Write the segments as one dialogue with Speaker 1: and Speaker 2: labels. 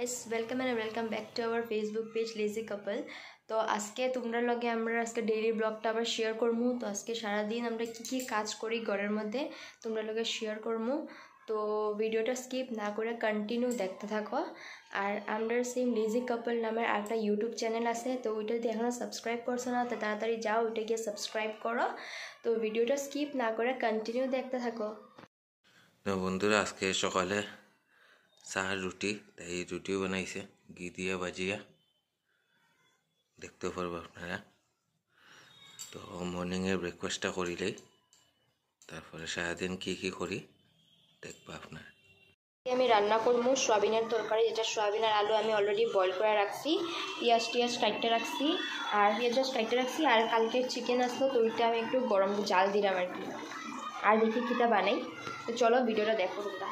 Speaker 1: Guys, welcome and welcome back to our Facebook page Lazy Couple. তো আজকে তোমরা লগে আমরা আজকে ডেইলি ব্লগটা আবার শেয়ার করমু। তো আজকে সারা দিন আমরা কি কাজ করি ঘরের মধ্যে তোমরা লগে শেয়ার করমু। তো ভিডিওটা স্কিপ না করে কন্টিনিউ দেখতে থাকো। আর আমরা সেম লেজি কাপল নামের একটা ইউটিউব চ্যানেল আছে, তো ওইটা যদি এখনও সাবস্ক্রাইব করছো না তো তাড়াতাড়ি যাও ওইটা গিয়ে সাবস্ক্রাইব করো। তো ভিডিওটা স্কিপ না করে কন্টিনিউ দেখতে থাকো।
Speaker 2: তো বন্ধুরা আজকে সকালে চা রুটি, তাই রুটিও বানাইছে ঘি দিয়ে ভাজিয়া, দেখতে পারবো আপনারা। তো মর্নিংয়ের ব্রেকফাস্টটা করিলেই তারপরে সারাদিন কি করি দেখবো আপনারা।
Speaker 1: আমি রান্না করবো সয়াবিনের তরকারি, যেটা সয়াবিন আর আলু আমি অলরেডি বয়েল করে রাখছি, পেঁয়াজ কাটতে রাখছি আর পেঁয়াজ কাটতে রাখছি। আর কালকে চিকেন আসলো তো ওইটা আমি একটু গরম জাল দিলাম আর কি। আর দেখি কিটা বানাই। তো চলো ভিডিওটা দেখো তোমরা।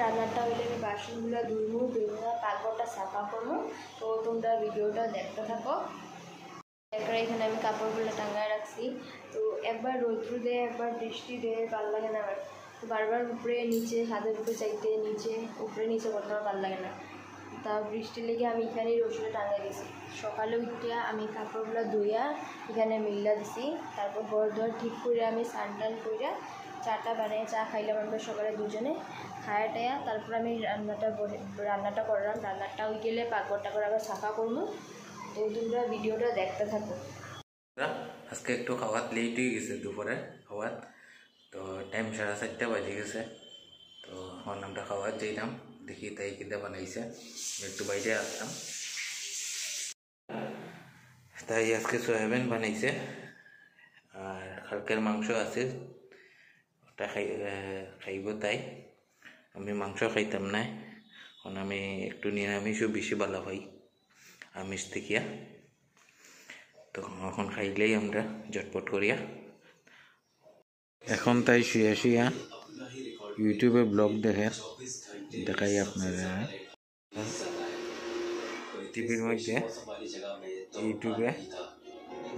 Speaker 1: রান্নাটা হইলে আমি বাসনগুলো ধুইমু, পাকঘরটা সাফা করবো। তো তোমরা ভিডিওটা দেখতে থাকো। এখানে আমি কাপড়গুলো টাঙায় রাখছি। তো একবার রৌদ্র দেয় একবার বৃষ্টি দেয়, ভালো লাগে না আমার। তো বারবার উপরে নিচে ছাদের উপরে চাইতে নিচে উপরে নিচে করতে আমার ভালো লাগে না। তা বৃষ্টি লেগে আমি এখানেই রসুনে টাঙাই দিছি। সকালে উঠিয়া আমি কাপড়গুলো ধুইয়া এখানে মিল্লা দিছি। তারপর ঘর দোয়ার ঠিক করে আমি স্নান করে চাটা বানিয়ে চা খাইলাম আমরা সকালে দুজনে খায়া টায়া। তারপর আমি রান্নাটা করলাম। রান্নাটা হয়ে গেলে পাকঘরটা করে আবার সাফা করবো। তো তোমরা ভিডিওটা দেখতে থাকো।
Speaker 2: আজকে একটু খাওয়াত লেট হয়ে গেছে, দুপুরে খাওয়াত। তো টাইম 4:30 বাজে গেছে। তো আমার নামটা খাওয়াত যাইলাম, দেখি তাই কিনা বানাইছে, একটু বাইরে আসলাম। তাই আজকে সয়াবিন বানাইছে আর কালকের মাংস আছে, ওটা খাইব। তাই আমি মাংস খাইতাম না, কারণ আমি একটু নিরামিষও বেশি ভালো পাই আমিষ দেখিয়া। তো এখন খাইলেই আমরা ঝটপট করিয়া। এখন তাই শুয়া ইউটিউবে ব্লগ দেখাই আপনারা। টিভির মধ্যে ইউটিউবে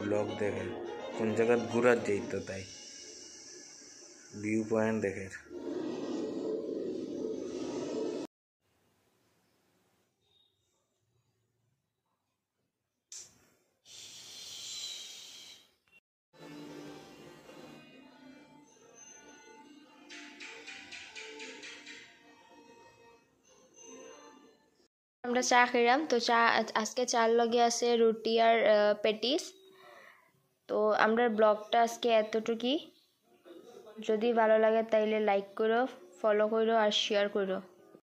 Speaker 2: ব্লগ দেখে কোন জায়গায় ঘুরার যাইত, তাই ভিউ পয়েন্ট দেখে।
Speaker 1: আমরা চা খেলাম। তো আজকে চার লগে আছে রুটি আর পেটিস। তো আমরা ব্লগটা আজকে এতটুকুই। যদি ভালো লাগে তাইলে লাইক করো, ফলো করো আর শেয়ার করো।